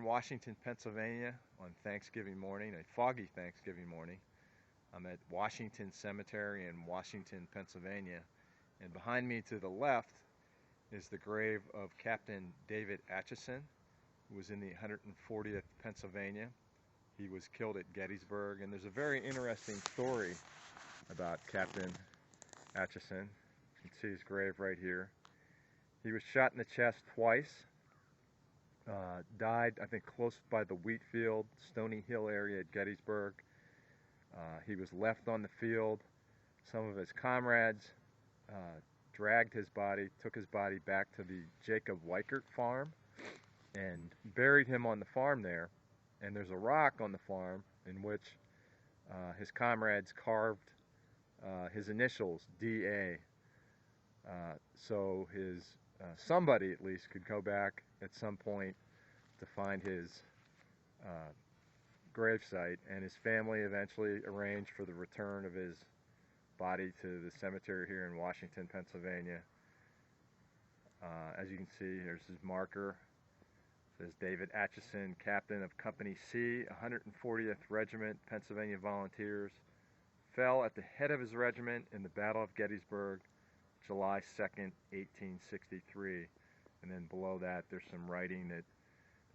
Washington, Pennsylvania on Thanksgiving morning, a foggy Thanksgiving morning. I'm at Washington Cemetery in Washington, Pennsylvania, and behind me to the left is the grave of Captain David Acheson, who was in the 140th Pennsylvania. He was killed at Gettysburg, and there's a very interesting story about Captain Acheson. You can see his grave right here. He was shot in the chest twice. Died, I think, close by the wheat field, Stony Hill area at Gettysburg. He was left on the field. Some of his comrades dragged his body, took his body back to the Jacob Weichert farm and buried him on the farm there. And there's a rock on the farm in which his comrades carved his initials, D.A. So his somebody at least could go back at some point to find his gravesite, and his family eventually arranged for the return of his body to the cemetery here in Washington, Pennsylvania. As you can see, here's his marker. It says David Acheson, Captain of Company C, 140th Regiment, Pennsylvania Volunteers, fell at the head of his regiment in the Battle of Gettysburg, July 2nd, 1863. And then below that there's some writing that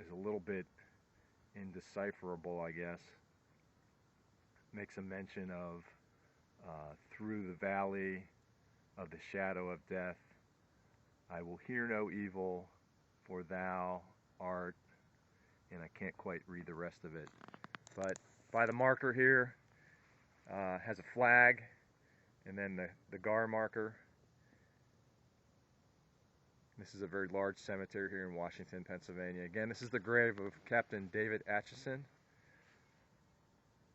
is a little bit indecipherable, I guess. Makes a mention of through the valley of the shadow of death, I will hear no evil, for thou art, and I can't quite read the rest of it. But by the marker here, has a flag, and then the GAR marker. This is a very large cemetery here in Washington, Pennsylvania. Again, this is the grave of Captain David Acheson,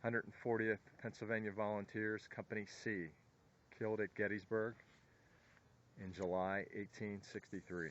140th Pennsylvania Volunteers, Company C, killed at Gettysburg in July 1863.